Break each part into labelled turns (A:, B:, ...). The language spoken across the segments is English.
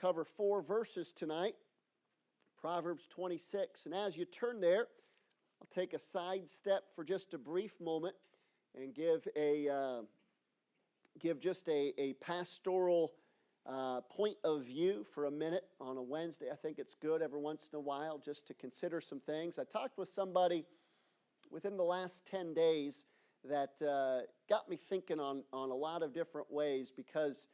A: cover 4 verses tonight, Proverbs 26. And as you turn there, I'll take a side step for just a brief moment and give just a pastoral point of view for a minute on a Wednesday. I think it's good every once in a while just to consider some things. I talked with somebody within the last 10 days that got me thinking on a lot of different ways, because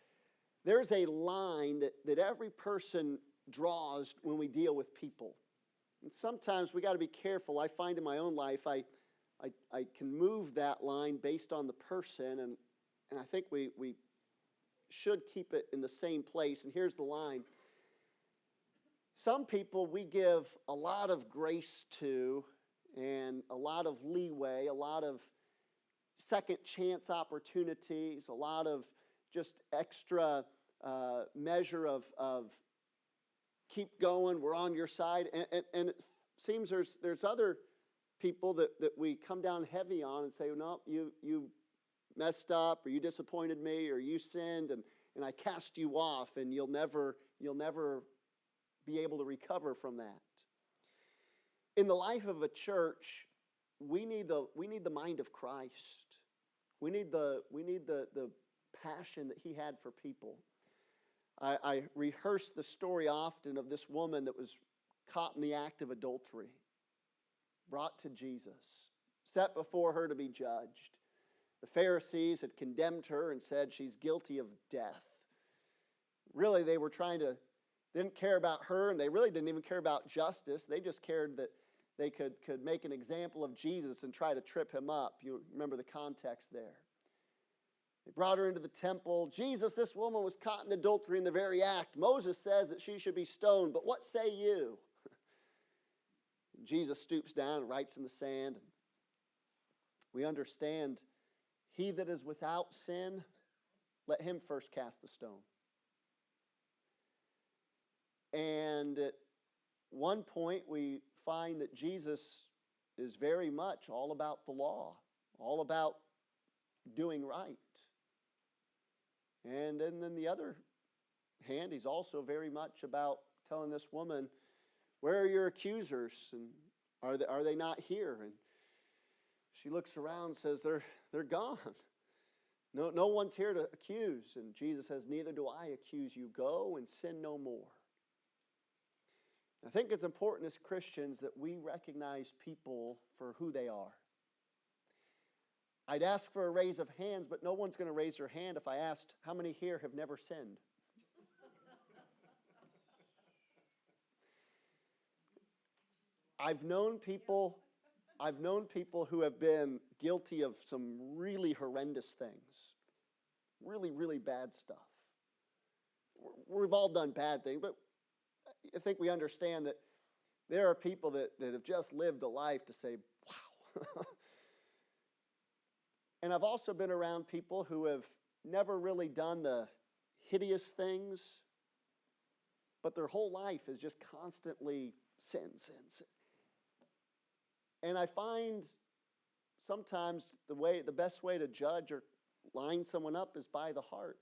A: there's a line that every person draws when we deal with people. And sometimes we got to be careful. I find in my own life I can move that line based on the person, and I think we should keep it in the same place. And here's the line. Some people we give a lot of grace to and a lot of leeway, a lot of second chance opportunities, a lot of just extra measure of keep going, we're on your side. And it seems there's other people that we come down heavy on and say, no, you messed up, or you disappointed me, or you sinned, and I cast you off, and you'll never be able to recover from that. In the life of a church, we need the mind of Christ. We need the passion that he had for people. I rehearse the story often of this woman that was caught in the act of adultery, brought to Jesus, set before her to be judged. The Pharisees had condemned her and said she's guilty of death. Really, they didn't care about her, and they really didn't even care about justice. They just cared that they could make an example of Jesus and try to trip him up. You remember the context there. They brought her into the temple. Jesus, this woman was caught in adultery in the very act. Moses says that she should be stoned, but what say you? Jesus stoops down and writes in the sand. We understand, he that is without sin, let him first cast the stone. And at one point we find that Jesus is very much all about the law, all about doing right. And then on the other hand, he's also very much about telling this woman, where are your accusers? And are they not here? And she looks around and says, they're gone. No one's here to accuse. And Jesus says, neither do I accuse you. Go and sin no more. I think it's important as Christians that we recognize people for who they are. I'd ask for a raise of hands, but no one's going to raise their hand if I asked, how many here have never sinned? I've known people who have been guilty of some really horrendous things, really, really bad stuff. We've all done bad things, but I think we understand that there are people that have just lived a life to say, wow. And I've also been around people who have never really done the hideous things, but their whole life is just constantly sin. And I find sometimes the best way to judge or line someone up is by the heart.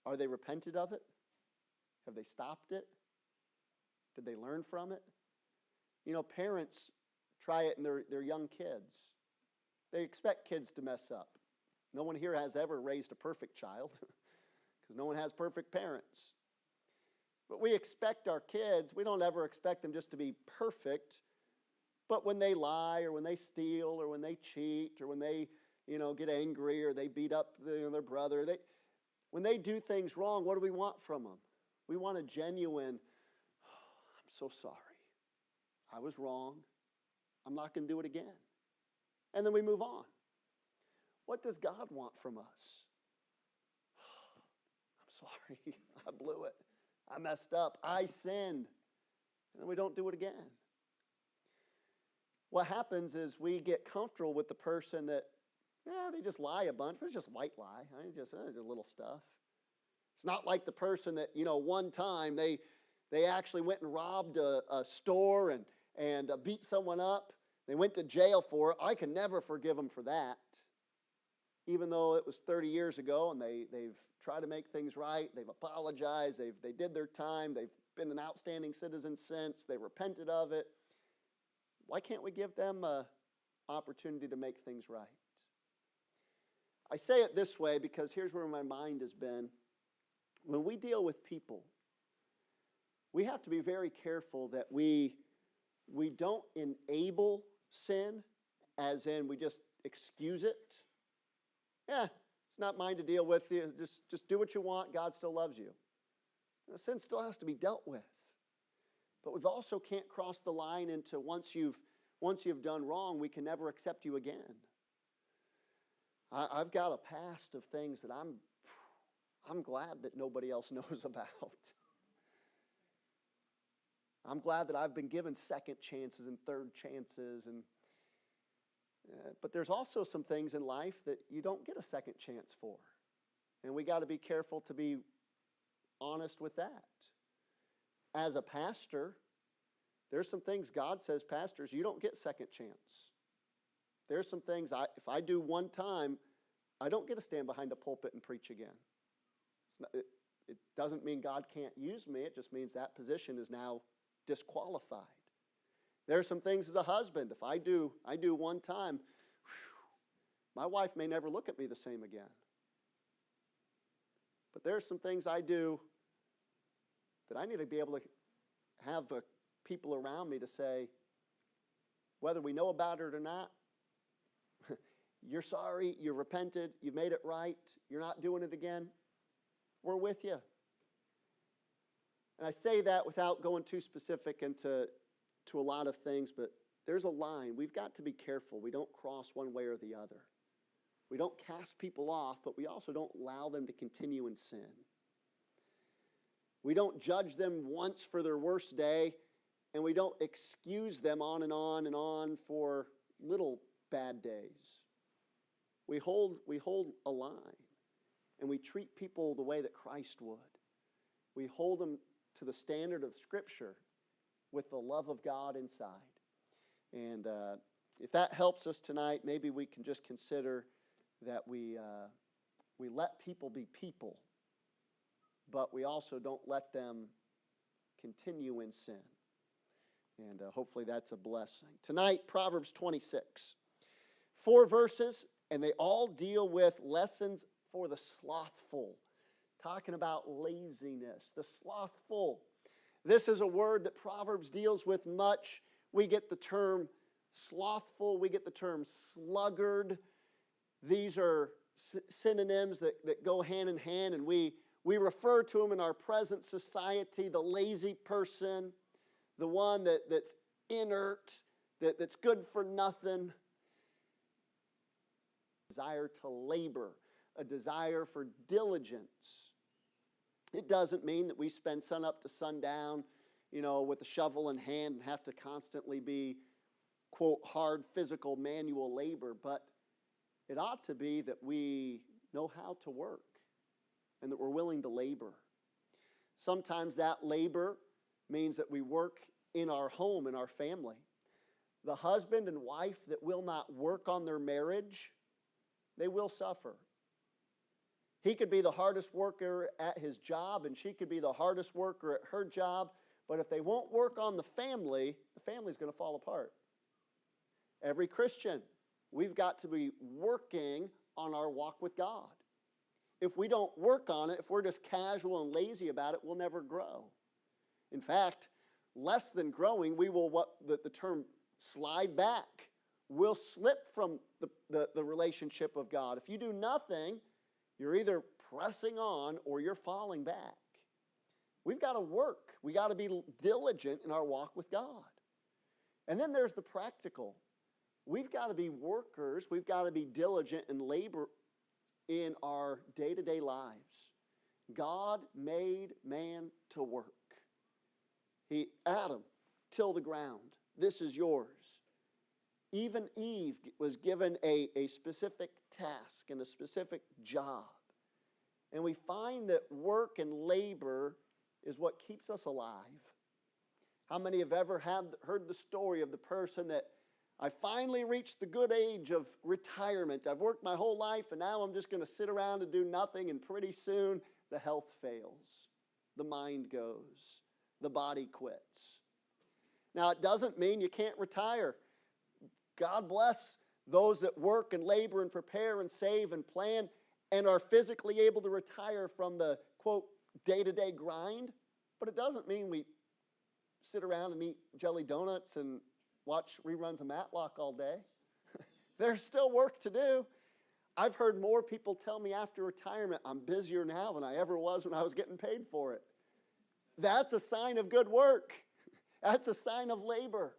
A: Are they repented of it? Have they stopped it? Did they learn from it? You know, parents try it in their young kids. They expect kids to mess up. No one here has ever raised a perfect child because no one has perfect parents. But we expect our kids, we don't ever expect them just to be perfect, but when they lie or when they steal or when they cheat or when they, get angry or they beat up their brother, when they do things wrong, what do we want from them? We want a genuine, I'm so sorry. I was wrong. I'm not going to do it again. And then we move on. What does God want from us? I'm sorry. I blew it. I messed up. I sinned. And then we don't do it again. What happens is we get comfortable with the person that, they just lie a bunch, but it's just white lie. Just little stuff. It's not like the person that, one time they actually went and robbed a store and beat someone up. They went to jail for it. I can never forgive them for that. even though it was 30 years ago, and they've tried to make things right. They've apologized. They did their time. They've been an outstanding citizen since. They repented of it. Why can't we give them an opportunity to make things right? I say it this way because here's where my mind has been. When we deal with people, we have to be very careful that we don't enable sin, as in we just excuse it. Yeah, it's not mine to deal with. You just do what you want. God still loves you. Sin still has to be dealt with. But we also can't cross the line into once you've done wrong, we can never accept you again. I've got a past of things that I'm glad that nobody else knows about. I'm glad that I've been given second chances and third chances, but there's also some things in life that you don't get a second chance for, and we got to be careful to be honest with that. As a pastor, there's some things God says, pastors, you don't get second chance. There's some things if I do one time, I don't get to stand behind a pulpit and preach again. It doesn't mean God can't use me. It just means that position is now disqualified. There's some things as a husband. If I do one time, my wife may never look at me the same again. But there's some things I do that I need to be able to have people around me to say, whether we know about it or not, you're sorry, you repented, you made it right, you're not doing it again, we're with you. And I say that without going too specific into a lot of things, but there's a line. We've got to be careful. We don't cross one way or the other. We don't cast people off, but we also don't allow them to continue in sin. We don't judge them once for their worst day, and we don't excuse them on and on and on for little bad days. We hold a line, and we treat people the way that Christ would. We hold them to the standard of Scripture with the love of God inside. And if that helps us tonight, maybe we can just consider that we let people be people, but we also don't let them continue in sin. And hopefully that's a blessing. Tonight, Proverbs 26. 4 verses, and they all deal with lessons for the slothful. Talking about laziness, the slothful. This is a word that Proverbs deals with much. We get the term slothful, we get the term sluggard. These are synonyms that go hand in hand, and we refer to them in our present society, the lazy person, the one that's inert, that's good for nothing. Desire to labor, a desire for diligence. It doesn't mean that we spend sun up to sundown, with a shovel in hand and have to constantly be, quote, hard physical manual labor, but it ought to be that we know how to work and that we're willing to labor. Sometimes that labor means that we work in our home, in our family. The husband and wife that will not work on their marriage, they will suffer. He could be the hardest worker at his job, and she could be the hardest worker at her job, but if they won't work on the family's going to fall apart. Every Christian, we've got to be working on our walk with God. If we don't work on it, if we're just casual and lazy about it, we'll never grow. In fact, less than growing, we will, what the term slide back. We'll slip from the relationship of God. If you do nothing, you're either pressing on or you're falling back. We've got to work. We got to be diligent in our walk with God. And then there's the practical. We've got to be workers. We've got to be diligent and labor in our day-to-day lives. God made man to work. Adam, till the ground. This is yours. Even Eve was given a specific task and a specific job. And we find that work and labor is what keeps us alive. How many have ever heard the story of the person that I finally reached the good age of retirement. I've worked my whole life, and now I'm just going to sit around and do nothing, and pretty soon the health fails. The mind goes. The body quits. Now, it doesn't mean you can't retire. God bless those that work and labor and prepare and save and plan and are physically able to retire from the, quote, day-to-day grind. But it doesn't mean we sit around and eat jelly donuts and watch reruns of Matlock all day. There's still work to do. I've heard more people tell me after retirement, I'm busier now than I ever was when I was getting paid for it. That's a sign of good work. That's a sign of labor.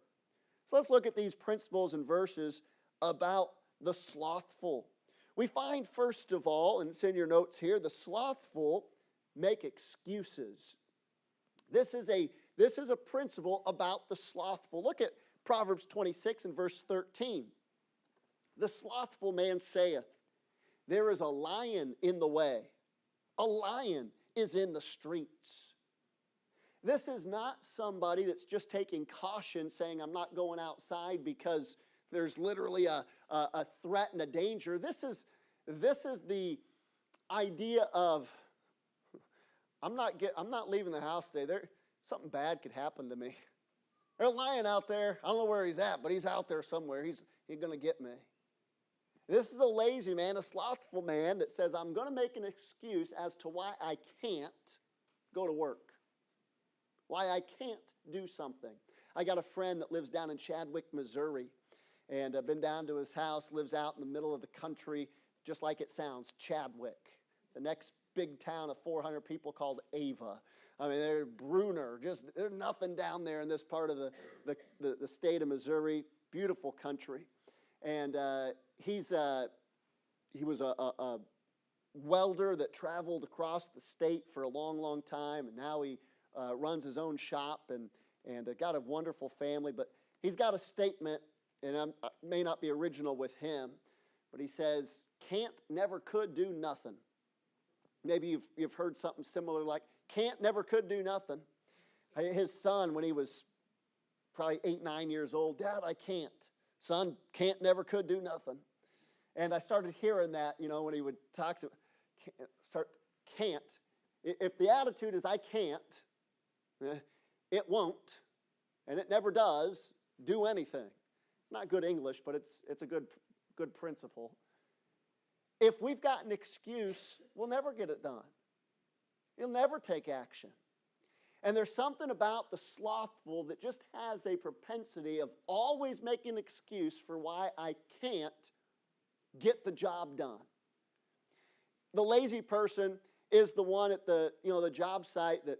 A: So let's look at these principles and verses about the slothful. We find, first of all, and it's in your notes here, the slothful make excuses. This is a principle about the slothful. Look at Proverbs 26 and verse 13. The slothful man saith, there is a lion in the way. A lion is in the streets. This is not somebody that's just taking caution, saying, I'm not going outside because there's literally a threat and a danger. This is the idea of, I'm not leaving the house today. Something bad could happen to me. There's a lion out there. I don't know where he's at, but he's out there somewhere. He's going to get me. This is a lazy man, a slothful man that says, I'm going to make an excuse as to why I can't go to work, why I can't do something. I got a friend that lives down in Chadwick, Missouri, and I've been down to his house, lives out in the middle of the country, just like it sounds, Chadwick. The next big town of 400 people called Ava. I mean, they're Bruner. There's nothing down there in this part of the state of Missouri. Beautiful country. And he was a welder that traveled across the state for a long, long time, and now he runs his own shop and got a wonderful family. But he's got a statement, and I may not be original with him, but he says, can't, never, could, do nothing. Maybe you've heard something similar like, can't, never, could, do nothing. His son, when he was probably 8, 9 years old, Dad, I can't. Son, can't, never, could, do nothing. And I started hearing that, when he would talk to can't. If the attitude is I can't, it won't, and it never does do anything. It's not good English, but it's a good principle. If we've got an excuse, we'll never get it done. You'll never take action. And there's something about the slothful that just has a propensity of always making an excuse for why I can't get the job done. The lazy person is the one at the job site that,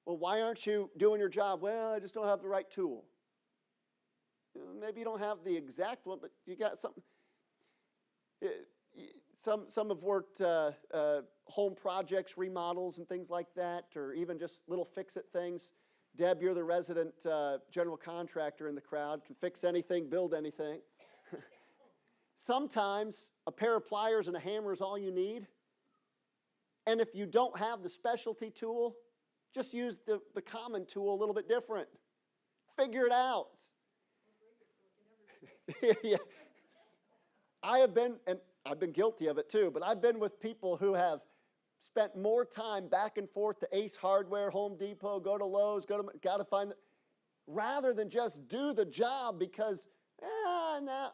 A: well, why aren't you doing your job? Well, I just don't have the right tool. Maybe you don't have the exact one, but you got something. Some have worked home projects, remodels, and things like that, or even just little fix-it things. Deb, you're the resident general contractor in the crowd, can fix anything, build anything. Sometimes a pair of pliers and a hammer is all you need. And if you don't have the specialty tool, just use the common tool a little bit different. Figure it out. Yeah. I've been guilty of it too, but I've been with people who have spent more time back and forth to Ace Hardware, Home Depot, go to Lowe's, gotta find rather than just do the job because, now,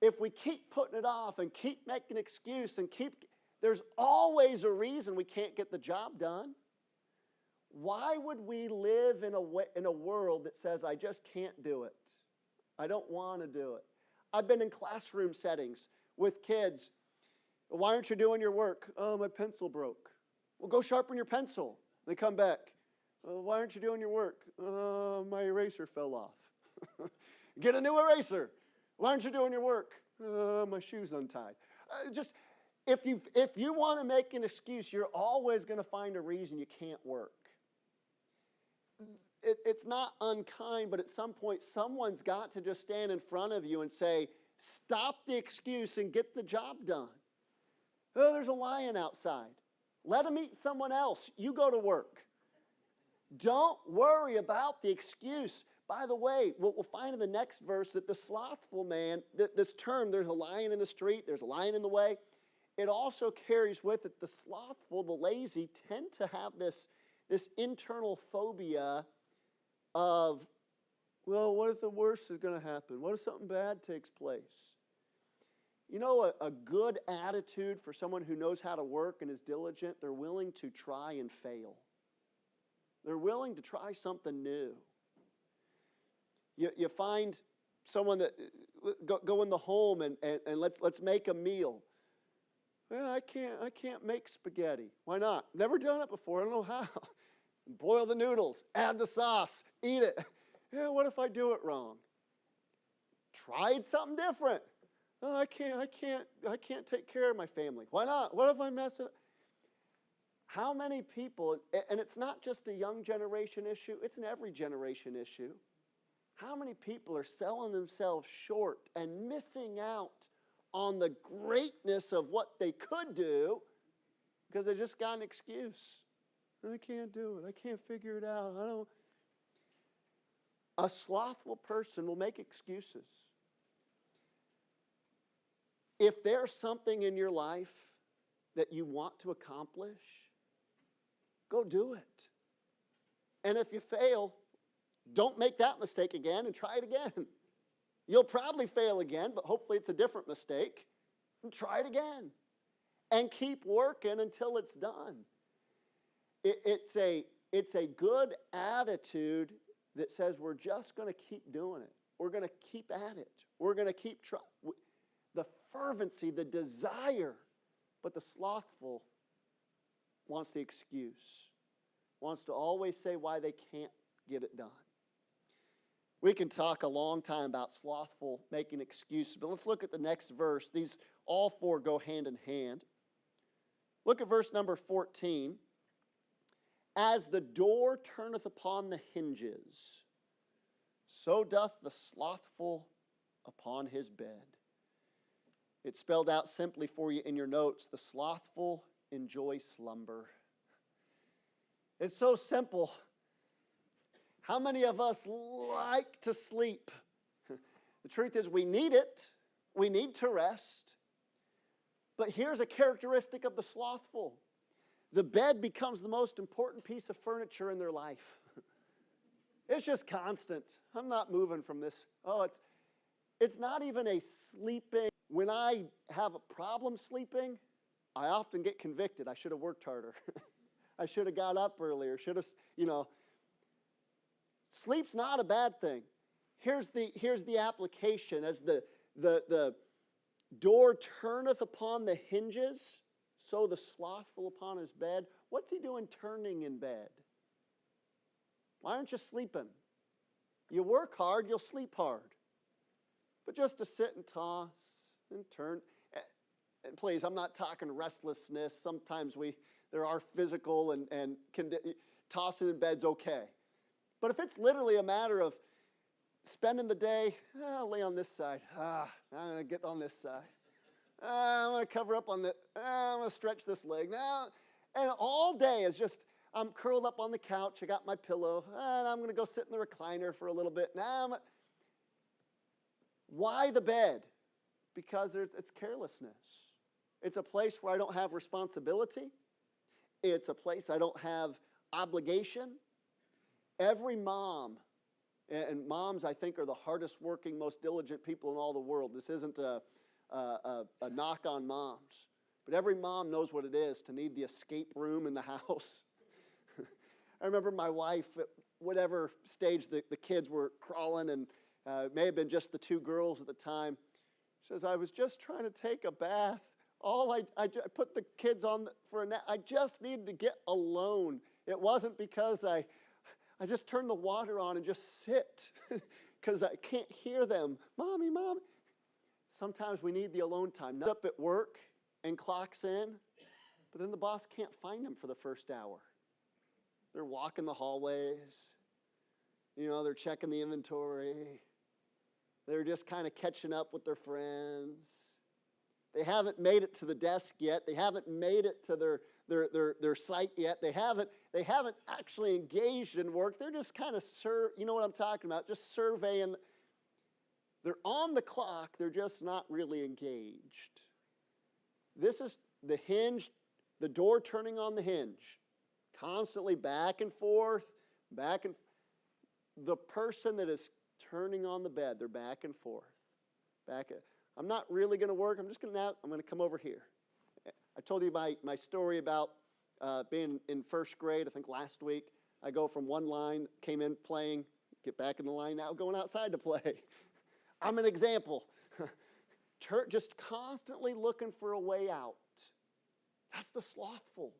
A: if we keep putting it off and keep making an excuse and there's always a reason we can't get the job done. Why would we live in a world that says, I just can't do it? I don't want to do it. I've been in classroom settings with kids. Why aren't you doing your work? Oh, my pencil broke. Well, go sharpen your pencil. They come back. Why aren't you doing your work? Oh, my eraser fell off. Get a new eraser. Why aren't you doing your work? My shoe's untied. If you want to make an excuse, you're always going to find a reason you can't work. It's not unkind, but at some point, someone's got to just stand in front of you and say, stop the excuse and get the job done. Oh, there's a lion outside. Let him eat someone else. You go to work. Don't worry about the excuse, By the way, we'll find in the next verse that the slothful man, this term, there's a lion in the street, there's a lion in the way, it also carries with it the slothful, the lazy, tend to have this internal phobia of, well, what if the worst is going to happen? What if something bad takes place? You know, a good attitude for someone who knows how to work and is diligent, they're willing to try and fail. They're willing to try something new. You find someone that go in the home and let's make a meal. Well, I can't make spaghetti. Why not? Never done it before. I don't know how. Boil the noodles, add the sauce, eat it. Yeah, what if I do it wrong? Tried something different. Oh, I can't take care of my family. Why not? What if I mess it up? How many people, and it's not just a young generation issue, it's an every generation issue. How many people are selling themselves short and missing out on the greatness of what they could do because they just got an excuse? I can't do it. I can't figure it out. A slothful person will make excuses. If there's something in your life that you want to accomplish, go do it. And if you fail, don't make that mistake again and try it again. You'll probably fail again, but hopefully it's a different mistake. And try it again. And keep working until it's done. It's a good attitude that says we're just going to keep doing it. We're going to keep at it. We're going to keep trying. The fervency, the desire. But the slothful wants the excuse. Wants to always say why they can't get it done. We can talk a long time about slothful making excuses, but let's look at the next verse. These all four go hand in hand. Look at verse number 14. As the door turneth upon the hinges, so doth the slothful upon his bed. It's spelled out simply for you in your notes. The slothful enjoy slumber. It's so simple. How many of us like to sleep? The truth is we need it. We need to rest. But here's a characteristic of the slothful. The bed becomes the most important piece of furniture in their life. It's just constant. I'm not moving from this. Oh, it's not even a sleeping. When I have a problem sleeping, I often get convicted. I should have worked harder. I should have got up earlier. Sleep's not a bad thing. Here's the application. As the door turneth upon the hinges, so the slothful upon his bed. What's he doing turning in bed? Why aren't you sleeping? You work hard, you'll sleep hard. But just to sit and toss and turn. And please, I'm not talking restlessness. Sometimes there are physical and tossing in bed's okay. But if it's literally a matter of spending the day, I'll lay on this side. I'm going to get on this side. I'm going to cover up on the, I'm going to stretch this leg. Now, and all day is just, I'm curled up on the couch. I got my pillow. And I'm going to go sit in the recliner for a little bit. Why the bed? Because it's carelessness. It's a place where I don't have responsibility. It's a place I don't have obligation. Every mom, and moms I think are the hardest working, most diligent people in all the world. This isn't a knock on moms. But every mom knows what it is to need the escape room in the house. I remember my wife, at whatever stage the kids were crawling, and it may have been just the two girls at the time. She says, I was just trying to take a bath. I put the kids on for a nap. I just needed to get alone. It wasn't because I just turned the water on and just sit because I can't hear them. Mommy, Mom. Sometimes we need the alone time. Not up at work and clocks in, but then the boss can't find them for the first hour. They're walking the hallways. They're checking the inventory. They're just kind of catching up with their friends. They haven't made it to the desk yet. They haven't made it to their site yet. They haven't actually engaged in work. They're just kind of, you know what I'm talking about, just surveying. They're on the clock. They're just not really engaged. This is the hinge, the door turning on the hinge, constantly back and forth, back and the person that is turning on the bed, they're back and forth. I'm not really going to work. I'm going to come over here. I told you my story about being in first grade, I think last week. I go from one line, came in playing, get back in the line, now going outside to play. I'm an example. Just constantly looking for a way out. That's the slothful.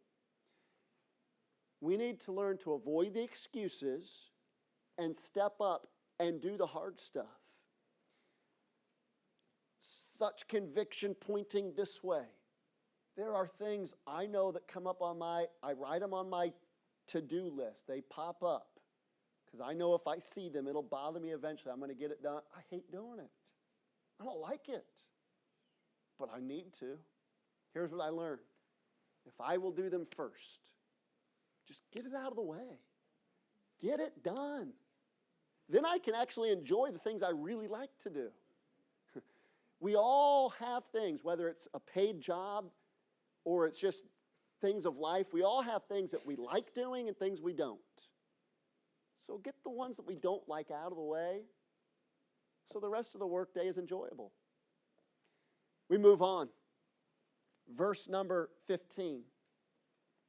A: We need to learn to avoid the excuses and step up and do the hard stuff. Such conviction pointing this way. There are things I know that come up I write them on my to-do list. They pop up because I know if I see them, it'll bother me eventually. I'm going to get it done. I hate doing it. I don't like it, but I need to. Here's what I learned. If I will do them first, just get it out of the way. Get it done. Then I can actually enjoy the things I really like to do. We all have things, whether it's a paid job or it's just things of life. We all have things that we like doing and things we don't. So get the ones that we don't like out of the way so the rest of the workday is enjoyable. We move on. Verse number 15.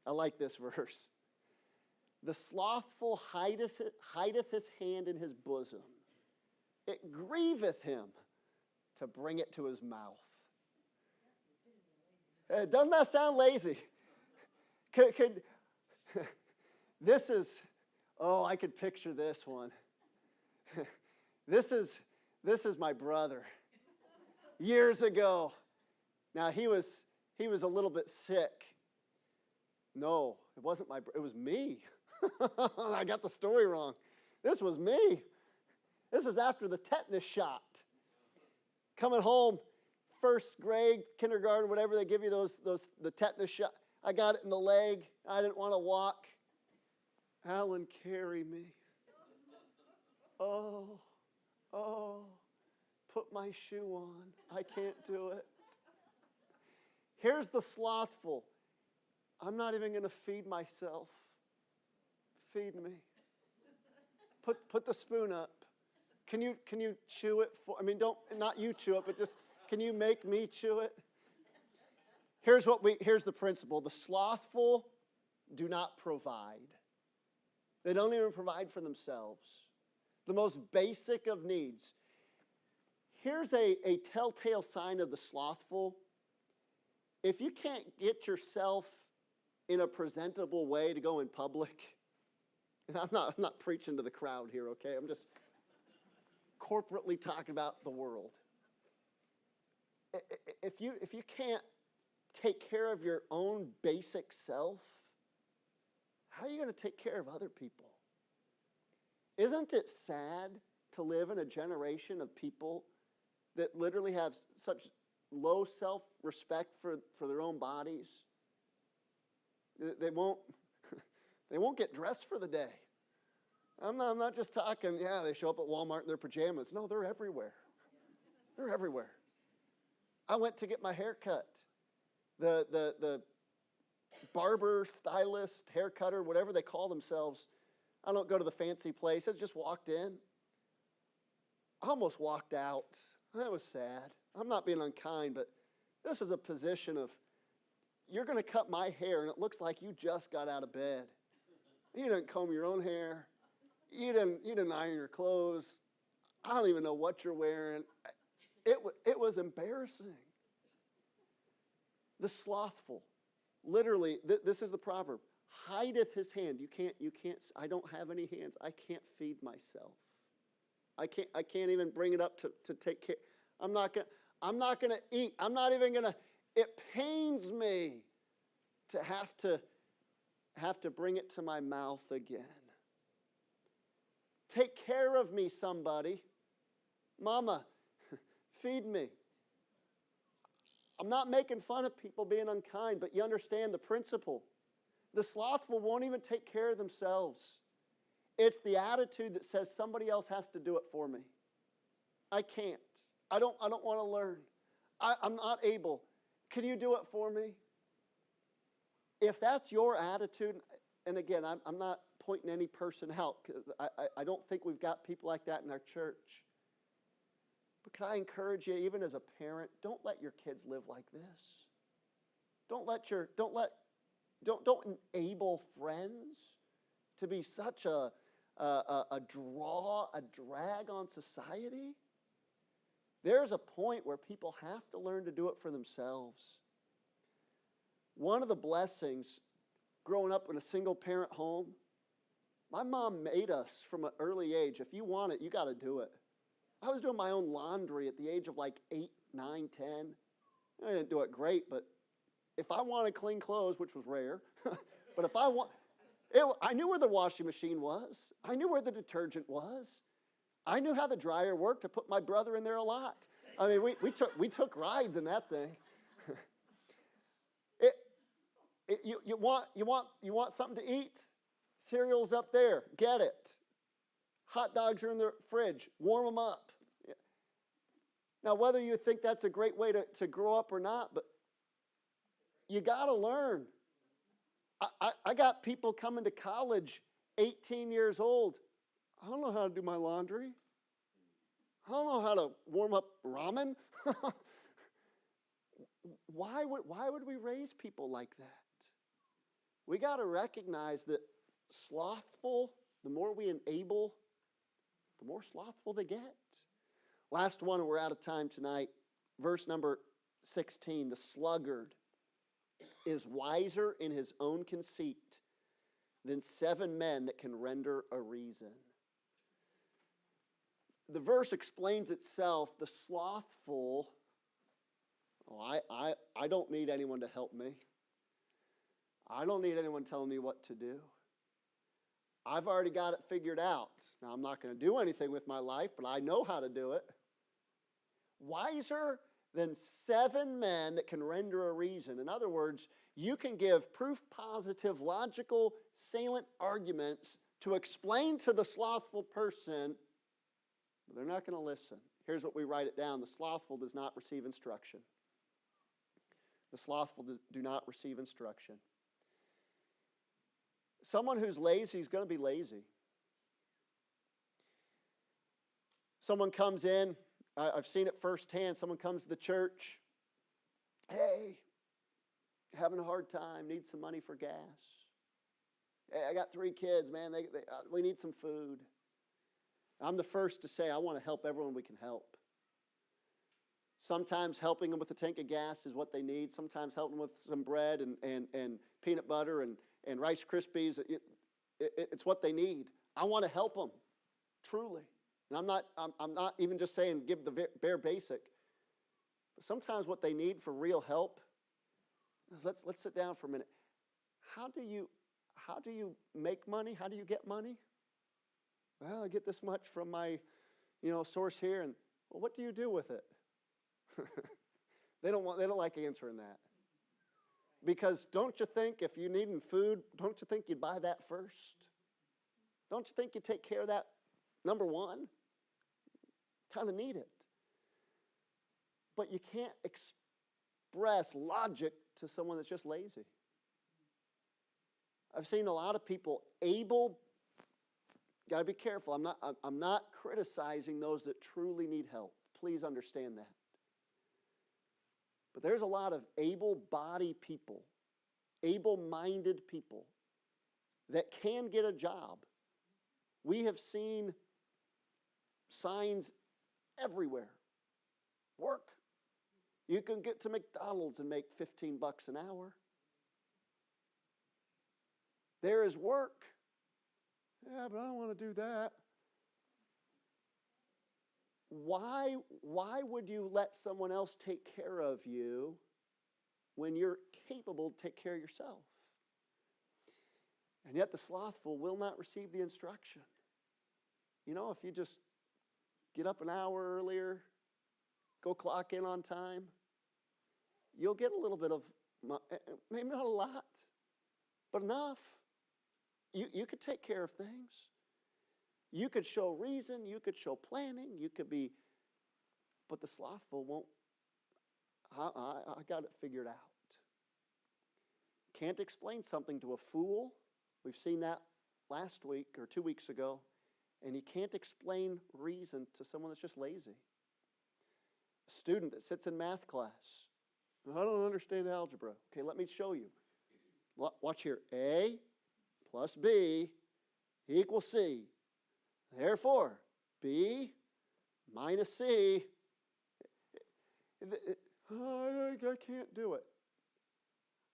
A: I like this verse. The slothful hideth his hand in his bosom. It grieveth him to bring it to his mouth. Doesn't that sound lazy? I could picture this one. This is my brother. Years ago. Now he was a little bit sick. No, it wasn't it was me. I got the story wrong. This was me. This was after the tetanus shot. Coming home, first grade, kindergarten, whatever they give you the tetanus shot. I got it in the leg. I didn't want to walk. Alan, carry me. Oh, put my shoe on. I can't do it. Here's the slothful. I'm not even going to feed myself. Feed me. Put the spoon up. Can you chew it not you chew it, but just can you make me chew it? Here's the principle. The slothful do not provide. They don't even provide for themselves. The most basic of needs. Here's a telltale sign of the slothful. If you can't get yourself in a presentable way to go in public, and I'm not preaching to the crowd here, okay? I'm just corporately talking about the world. If you can't take care of your own basic self, how are you going to take care of other people? Isn't it sad to live in a generation of people that literally have such low self-respect for their own bodies? They won't get dressed for the day. I'm not just talking, they show up at Walmart in their pajamas. No, they're everywhere. They're everywhere. I went to get my hair cut. The barber, stylist, hair cutter, whatever they call themselves, I don't go to the fancy place. I just walked in. I almost walked out. That was sad. I'm not being unkind, but this was a position of, you're going to cut my hair, and it looks like you just got out of bed. You didn't comb your own hair. You didn't iron your clothes. I don't even know what you're wearing. It was embarrassing. The slothful, literally, this is the proverb, hideth his hand. You can't, I don't have any hands. I can't feed myself. I can't even bring it up to take care. I'm not going to eat. I'm not even going to, it pains me to have to bring it to my mouth again. Take care of me, somebody. Mama, feed me. I'm not making fun of people being unkind, but you understand the principle. The slothful won't even take care of themselves. It's the attitude that says somebody else has to do it for me. I can't. I don't want to learn. I'm not able. Can you do it for me? If that's your attitude, and again, I'm not pointing any person out because I don't think we've got people like that in our church. But can I encourage you, even as a parent, don't let your kids live like this. Don't enable friends to be such a drag on society. There's a point where people have to learn to do it for themselves. One of the blessings growing up in a single-parent home, my mom made us from an early age, if you want it, you got to do it. I was doing my own laundry at the age of like 8, 9, 10. I didn't do it great, but if I wanted clean clothes, which was rare, but if I knew where the washing machine was. I knew where the detergent was. I knew how the dryer worked. I put my brother in there a lot. I mean, we took rides in that thing. You want something to eat? Cereal's up there. Get it. Hot dogs are in the fridge. Warm them up. Now, whether you think that's a great way to grow up or not, but you got to learn. I got people coming to college, 18 years old. I don't know how to do my laundry. I don't know how to warm up ramen. Why would we raise people like that? We got to recognize that slothful, the more we enable, the more slothful they get. Last one, and we're out of time tonight. Verse number 16, the sluggard is wiser in his own conceit than 7 men that can render a reason. The verse explains itself. The slothful, I don't need anyone to help me. I don't need anyone telling me what to do. I've already got it figured out. Now, I'm not going to do anything with my life, but I know how to do it. Wiser than 7 men that can render a reason. In other words, you can give proof positive, logical, salient arguments to explain to the slothful person, but they're not going to listen. Here's what we write it down. The slothful does not receive instruction. The slothful do not receive instruction. Someone who's lazy is going to be lazy. Someone comes in, I've seen it firsthand, someone comes to the church, hey, having a hard time, need some money for gas. Hey, I got 3 kids, man, we need some food. I'm the first to say I want to help everyone we can help. Sometimes helping them with a tank of gas is what they need. Sometimes helping them with some bread and peanut butter and Rice Krispies. It's what they need. I want to help them, truly. And I'm not even just saying give the bare basic. But sometimes what they need for real help is let's sit down for a minute. How do you make money? How do you get money? Well, I get this much from my, source here, and well, what do you do with it? They don't like answering that. Because don't you think if you needing food, don't you think you'd buy that first? Don't you think you'd take care of that number one? Kind of need it. But you can't express logic to someone that's just lazy. I've seen a lot of people able. Got to be careful. I'm not criticizing those that truly need help. Please understand that. But there's a lot of able-bodied people, able-minded people that can get a job. We have seen signs everywhere. Work. You can get to McDonald's and make $15 an hour. There is work. Yeah, but I don't want to do that. Why would you let someone else take care of you when you're capable to take care of yourself? And yet the slothful will not receive the instruction. If you just get up an hour earlier, go clock in on time, you'll get a little bit of, maybe not a lot, but enough. You could take care of things. You could show reason. You could show planning. You could be, but the slothful won't. I got it figured out. Can't explain something to a fool. We've seen that last week or 2 weeks ago. And you can't explain reason to someone that's just lazy. A student that sits in math class. I don't understand algebra. Okay, let me show you. Watch here. A plus B equals C. Therefore, B minus C. I can't do it.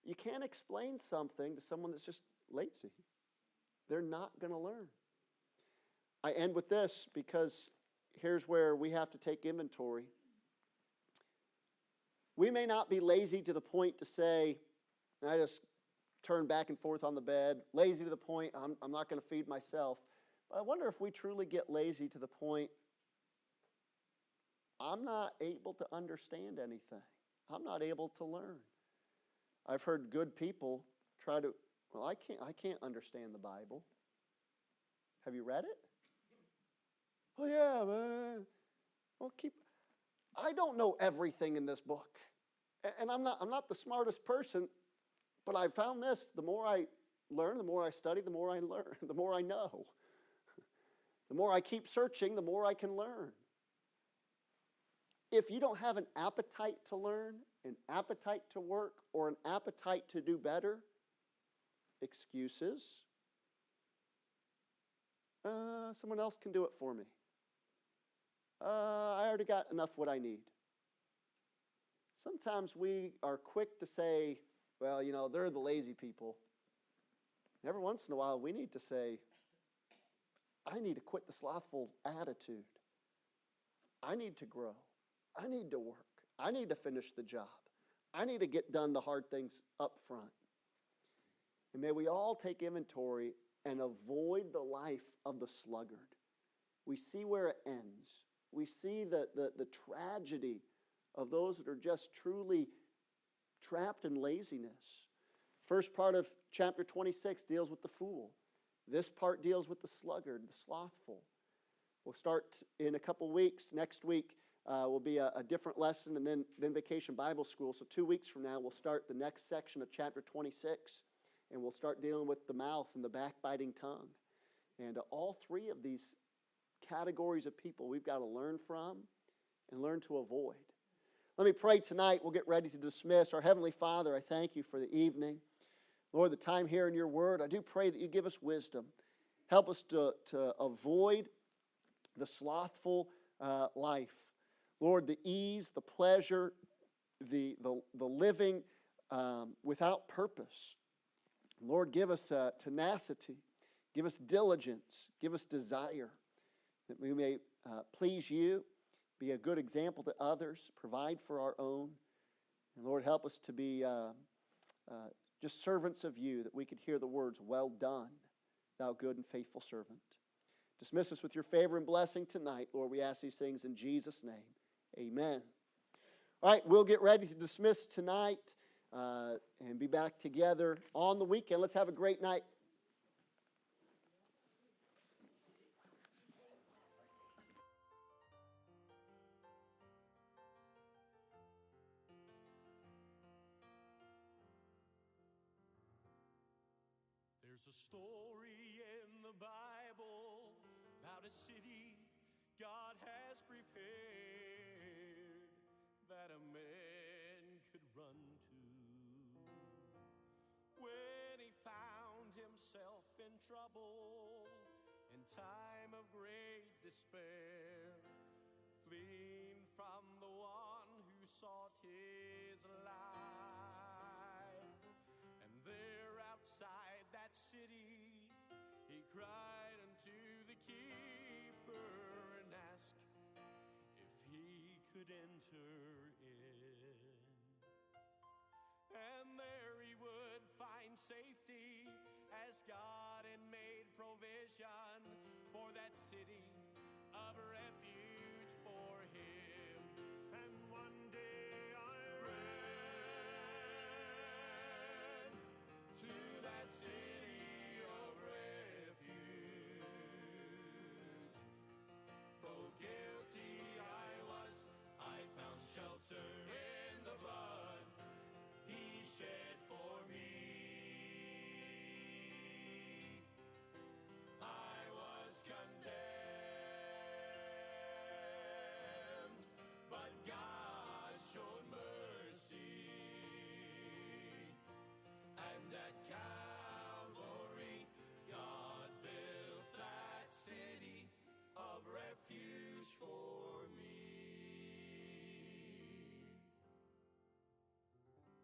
A: You can't explain something to someone that's just lazy. They're not going to learn. I end with this because here's where we have to take inventory. We may not be lazy to the point to say, I just turn back and forth on the bed, lazy to the point I'm not going to feed myself. But I wonder if we truly get lazy to the point I'm not able to understand anything. I'm not able to learn. I've heard good people try to, I can't understand the Bible. Have you read it? Oh yeah, man. Well, I don't know everything in this book. And I'm not the smartest person, but I found this, the more I learn, the more I study, the more I learn, the more I know. The more I keep searching, the more I can learn. If you don't have an appetite to learn, an appetite to work, or an appetite to do better, excuses. Someone else can do it for me. I already got enough what I need. Sometimes we are quick to say, well, they're the lazy people. And every once in a while, we need to say, I need to quit the slothful attitude. I need to grow. I need to work. I need to finish the job. I need to get done the hard things up front. And may we all take inventory and avoid the life of the sluggard. We see where it ends. We see the tragedy of those that are just truly trapped in laziness. First part of chapter 26 deals with the fool. This part deals with the sluggard, the slothful. We'll start in a couple weeks. Next week will be a different lesson, and then Vacation Bible School. So 2 weeks from now, we'll start the next section of chapter 26, and we'll start dealing with the mouth and the backbiting tongue. And all three of these categories of people we've got to learn from and learn to avoid. Let me pray tonight. We'll get ready to dismiss. Our Heavenly Father, I thank you for the evening. Lord, the time here in your word, I do pray that you give us wisdom. Help us to avoid the slothful life. Lord, the ease, the pleasure, the living without purpose. Lord, give us tenacity. Give us diligence. Give us desire that we may please you, be a good example to others, provide for our own. And Lord, help us to be just servants of you, that we could hear the words, well done, thou good and faithful servant. Dismiss us with your favor and blessing tonight, Lord. We ask these things in Jesus' name. Amen. All right, we'll get ready to dismiss tonight and be back together on the weekend. Let's have a great night.
B: There's a story in the Bible about a city God has prepared that a man could run to. When he found himself in trouble, in time of great despair, fleeing from the one who sought his life. And there outside that city, he cried unto the keeper and asked if he could enter in. And there he would find safety, as God had made provision for that city of refuge.